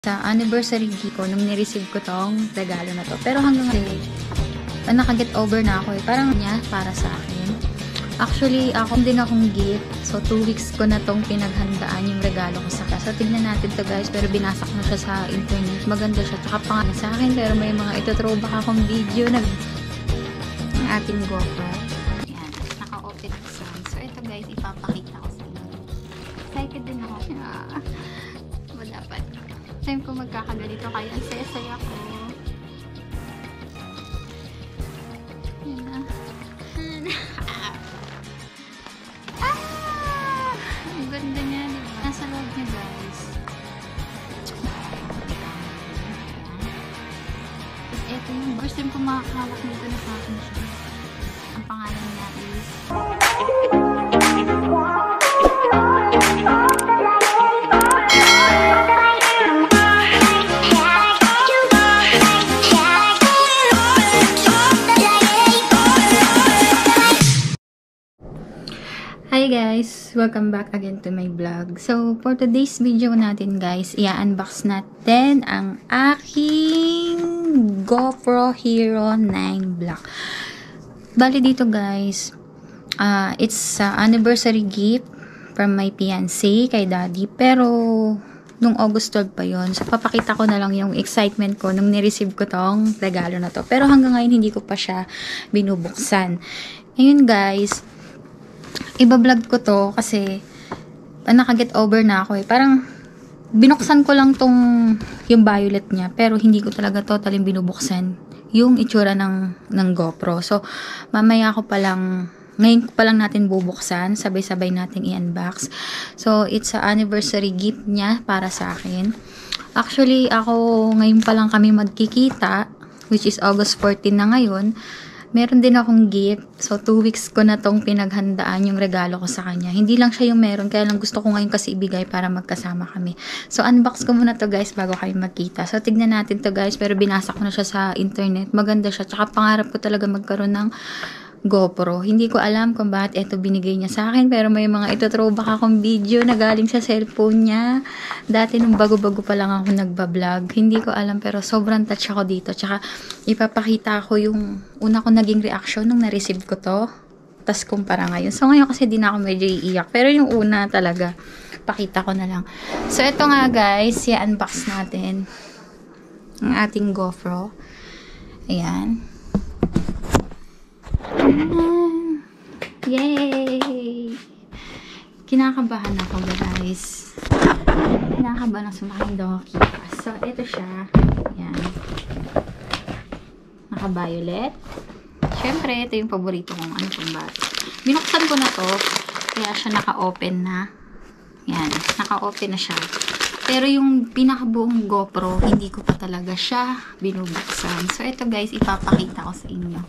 Sa anniversary ko, nung ni-receive ko tong regalo na to. Pero hanggang ngayon, naka-get over na ako eh. Parang niya, para sa akin. Actually, ako din akong gift. So, 2 weeks ko na tong pinaghandaan yung regalo ko sa kanya. So, tignan natin to guys. Pero binasak na siya sa internet. Maganda siya. Tsaka pangalan sa akin. Pero may mga ito-throwback akong video na ang ating GoPro. Ayan. Naka-open sa. So, ito guys, ipapakita ko sa inyo. Excited din ako. Dapat. Time ko magkakaganito kaya ang saya-saya ko. Yan na. Ang ganda niya, diba? Nasa loob niya guys. Ito yung first time ko makakawak nito na sa akin siya. Ang pangalan niya is Hi guys! Welcome back again to my vlog. So, for today's video natin guys, i-unbox natin ang aking GoPro Hero 9 Black. Bali dito guys, it's anniversary gift from my fiancé kay daddy. Pero, nung August 12 pa yon. So, papakita ko na lang yung excitement ko nung ni-receive ko tong regalo na to. Pero hanggang ngayon, hindi ko pa siya binubuksan. Ngayon guys, iba-vlog ko to kasi naka-get over na ako eh. Parang binuksan ko lang yung violet niya pero hindi ko talaga totally binubuksan yung itsura ng GoPro. So, mamaya ko pa lang, ngayon pa lang natin bubuksan, sabay-sabay nating i-unbox. So, it's a anniversary gift niya para sa akin. Actually, ako ngayon pa lang kami magkikita, which is August 14 na ngayon. Meron din akong gift. So, 2 weeks ko na tong pinaghandaan yung regalo ko sa kanya. Hindi lang siya yung meron. Kaya lang gusto ko ngayon kasi ibigay para magkasama kami. So, unbox ko muna to guys bago kami magkita. So, tignan natin to guys. Pero binasa ko na siya sa internet. Maganda siya. Tsaka pangarap ko talaga magkaroon ng GoPro. Hindi ko alam kung bakit ito binigay niya sa akin. Pero may mga ito throwback akong video na galing sa cellphone niya. Dati nung bago-bago pa lang ako nagbablog. Hindi ko alam pero sobrang touch ako dito. Tsaka ipapakita ko yung una ko naging reaction nung na-receive ko to. Tas kumpara ngayon. So ngayon kasi di na ako medyo iiyak. Pero yung una talaga, pakita ko na lang. So ito nga guys, i-unbox natin ang ating GoPro. Ayan. Yay! Kinakabahan ako guys. Kinakabahan ako sa malaking doki. So, ito siya. Ayan. Naka-violet. Siyempre, ito yung paborito kong ano pang bata. Binuksan ko na to. Kaya siya naka-open na. Ayan. Naka-open na siya. Pero yung pinakabuong GoPro, hindi ko pa talaga siya binubuksan. So, ito guys, ipapakita ko sa inyo.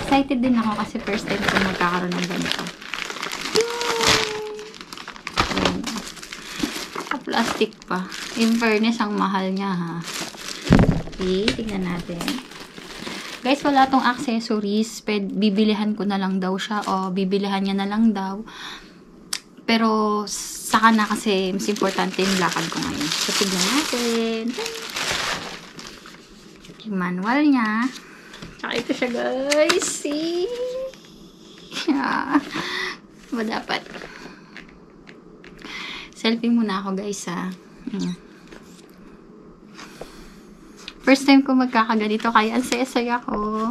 Excited din ako kasi first time ko magkakaroon ng ganito. Plastic pa. In fairness, ang mahal niya ha. Okay, tignan natin. Guys, wala tong accessories. Bibilihan ko na lang daw siya o bibilihan niya na lang daw. Pero, saka na kasi mas importante yung lakad ko ngayon. So, tignan natin. Yung manual niya. Tsaka ito siya guys. See? Ba dapat? Selfie muna ako guys ha. First time ko magkakaganito kaya ang saya-saya ko.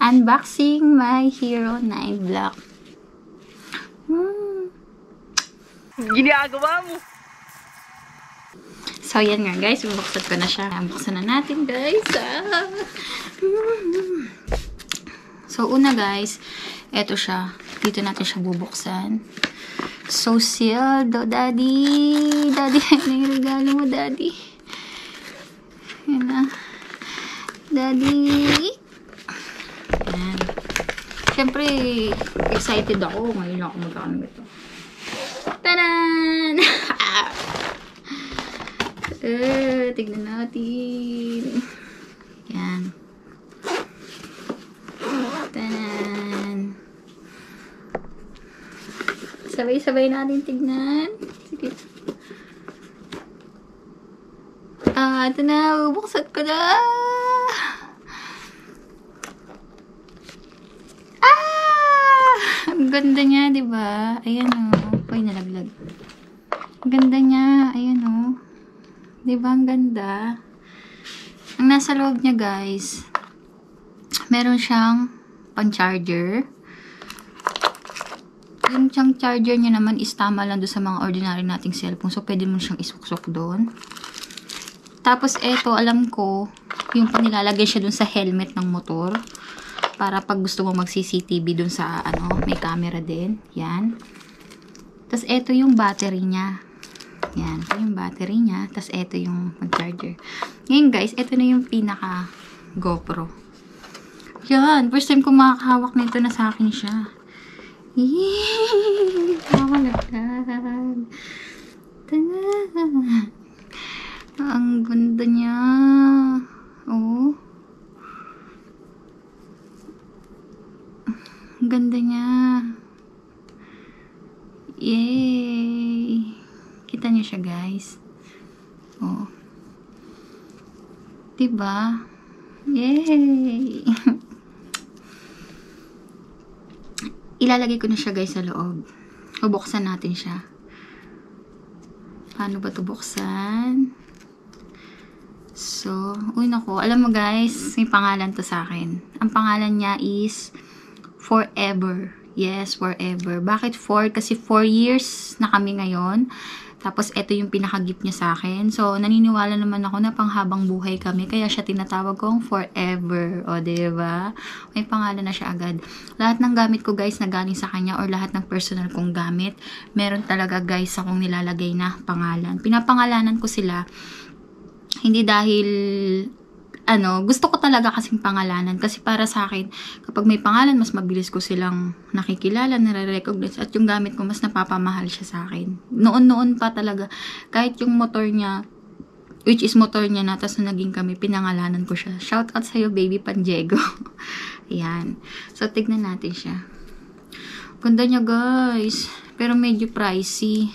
Unboxing my Hero 9 Black. Ginagawa mo! So, yan nga guys. Bubuksan ko na siya. Buksan na natin guys. So, una guys, eto siya. Dito natin siya bubuksan. So, sealed. Oh, daddy. Daddy, ano yung regalo mo, daddy? Yan na. Daddy. Yan. Siyempre, excited ako. Ngayon lang ako magkakaroon ito. Tanan! Tignan natin. Yan. Tanan. Sabay-sabay natin tignan. Sige. Ito na. Bubuksan ko na. Ang ganda niya, diba? Ayan o. Uy, nalaglag. Ang ganda niya. Ayan o. Diba? Ang ganda. Ang nasa loob niya, guys, meron siyang pang-charger. Yung siyang charger niya naman is tama lang doon sa mga ordinary nating cellphone. So, pwede mo siyang isuksok doon. Tapos, eto, alam ko, yung panilalagay siya doon sa helmet ng motor. Para pag gusto mo mag-CCTV doon sa, may camera din. Yan. Tapos, eto yung battery niya. Yan. Ito yung battery niya. Tapos, eto yung charger. Ngayon, guys, eto na yung pinaka GoPro. Yan. First time ko makakahawak nito na sa akin siya. Yee! Nakakalagdag. Ang ganda niya. Oh. Ang ganda niya. Yay! Kita niyo siya, guys. Oh. Diba? Yay! Ilalagay ko na siya, guys, sa loob. Bubuksan natin siya. Paano ba ito buksan? So, uy nako. Alam mo, guys, may pangalan to sa akin. Ang pangalan niya is Forever. Yes, Forever. Bakit 4? Kasi 4 years na kami ngayon. Tapos, ito yung pinaka-gift niya sa akin. So, naniniwala naman ako na panghabang buhay kami. Kaya siya tinatawag kong Forever. O, diba? May pangalan na siya agad. Lahat ng gamit ko, guys, na galing sa kanya or lahat ng personal kong gamit, meron talaga, guys, akong nilalagay na pangalan. Pinapangalanan ko sila. Hindi dahil, gusto ko talaga kasing pangalanan. Kasi para sa akin, kapag may pangalan, mas mabilis ko silang nakikilala, nare-recognize. At yung gamit ko, mas napapamahal siya sa akin. Noon-noon pa talaga. Kahit yung motor niya, which is motor niya na, tapos naging kami, pinangalanan ko siya. Shout out sa'yo, baby Panjego. Ayan. So, tignan natin siya. Ganda niya, guys. Pero medyo pricey.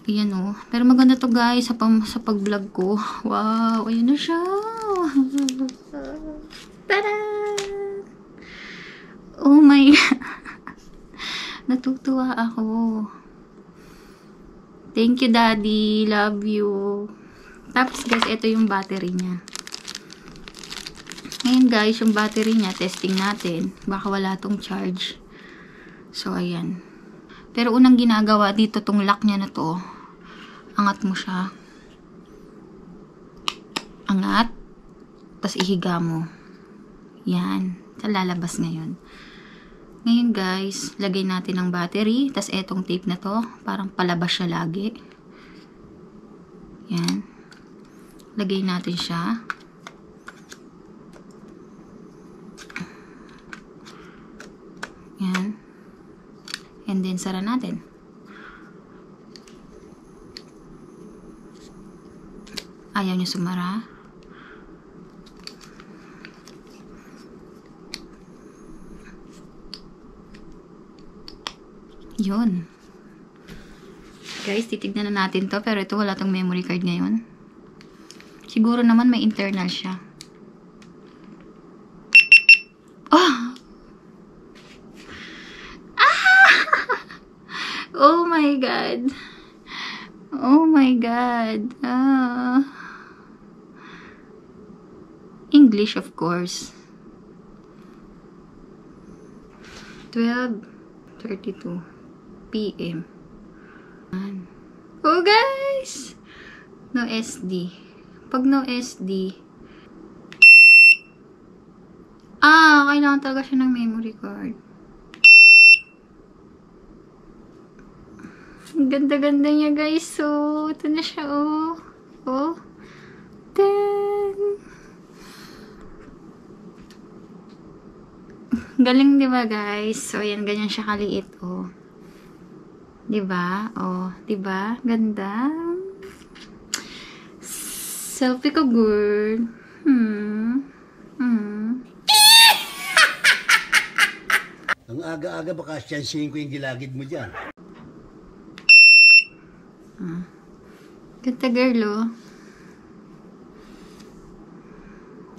Ayan o. Pero maganda to, guys, sa pag-vlog ko. Wow! Ayan na siya. Tada! Oh my God. Natutuwa ako. Thank you, Daddy. Love you. Tapos, guys, ito yung battery niya. Ngayon, guys, yung battery niya, testing natin. Baka wala tong charge. So, ayan. Pero unang ginagawa dito, tong lock niya na to, angat mo siya. Angat. Tapos ihiga mo. Yan. Sa lalabas ngayon. Ngayon, guys, lagay natin ang battery. Tapos etong tape na to, parang palabas siya lagi. Yan. Lagay natin siya. Yan. And then, sara natin. Ayaw niya sumara. Yun. Guys, titignan na natin to. Pero ito wala tong memory card ngayon. Siguro naman may internal siya. Oh! Ah! Oh my God. Oh my God. English, of course. 12:32 PM. Oh, guys! No SD. Pag no SD, kailangan talaga siya ng memory card. Ang ganda-ganda niya, guys. So, ito na siya, oh. Oh. Then, galing, diba, guys? So, ayan, ganyan siya kaliit, oh. Diba? Oh, diba? Ganda. Selfie ko, girl. Ang aga-aga baka siyansihin ko yung gilagid mo dyan. Ganda, girl, oh.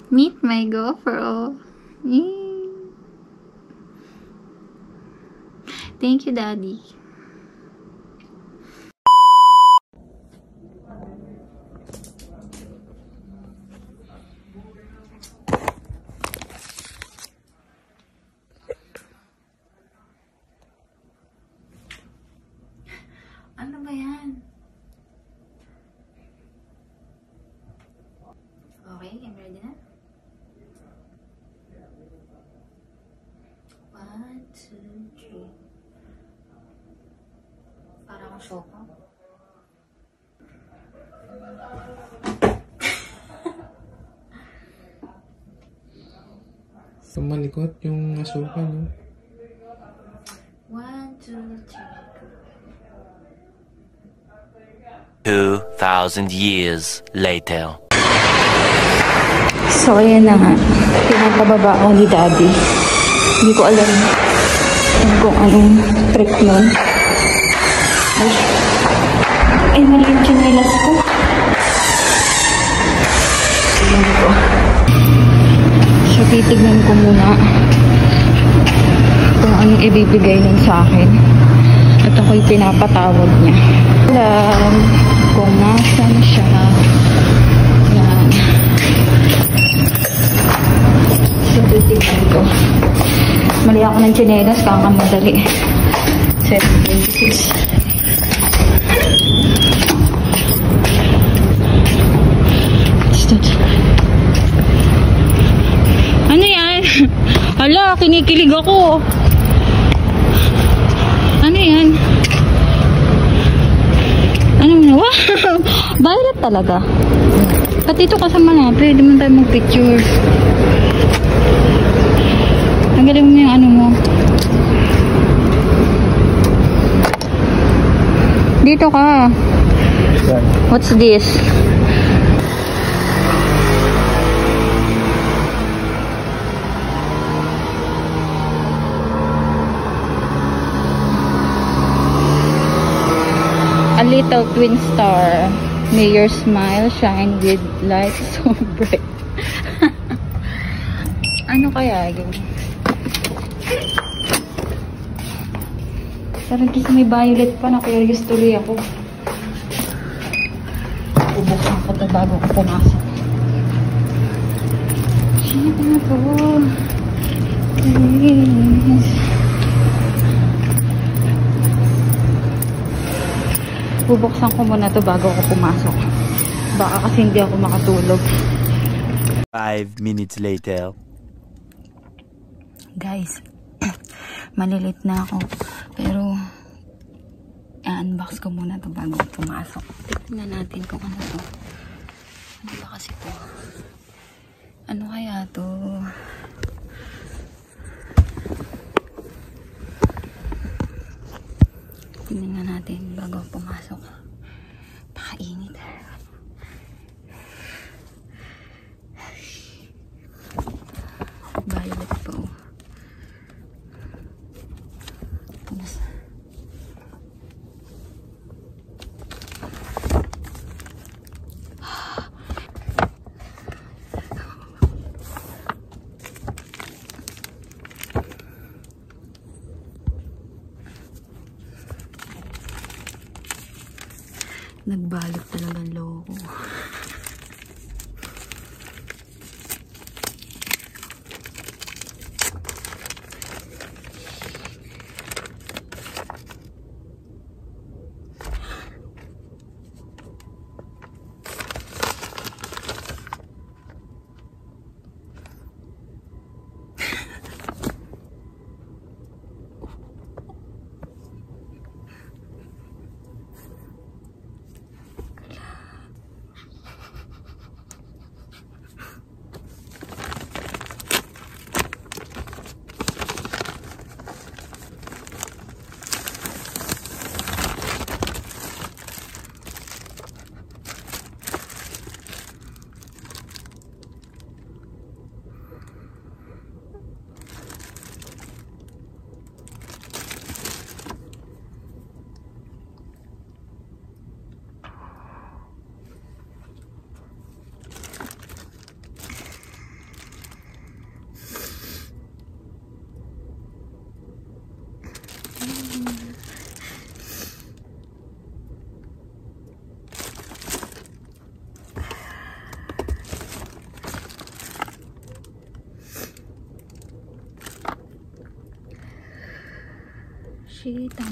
Meet my GoPro. Thank you, Daddy. Ano ba yan? Okay, I'm ready na. 1, 2, 3. Parang sopa. Sa malikot yung asukal, no? 1, 2, 3. 2,000 years later. So, ayan na nga. Pinapababa ako ni Daddy. Hindi ko alam kung anong trick nun. Ay, mali yung chinelas ko. Ayan ko. So, titignan ko muna kung anong ibibigay nun sa akin. At ako'y pinapatawag niya. Alam kung nasan siya. Yan. So, titignan ko. Mali ako ng chinelas, kakamadali. 7:26. Ano yan? Hala, kinikilig ako. Ano yan? Ano na? Wow! Violet talaga. At ito kasama na, pwede mo tayo mag-picture. Tanggalin mo yung ano mo. Dito ka. What's this? A little twin star. May your smile shine with light so bright. Ano kaya yun? Parang kasi may violet pa, na-curious tuloy ako. Bubuksan ko ito bago ko pumasok. Sino na po? Yes. Bubuksan ko muna ito bago ako pumasok. Baka kasi hindi ako makatulog. 5 minutes later. Guys, malilit na ako. Pero, i-unbox ko muna ito bago ako pumasok. Tignan natin kung ano to. Ano ba kasi to? Ano kaya to? Tignan natin bago ako pumasok. Pakainit. Violet po. Nagbalot talaga ang loko. kita.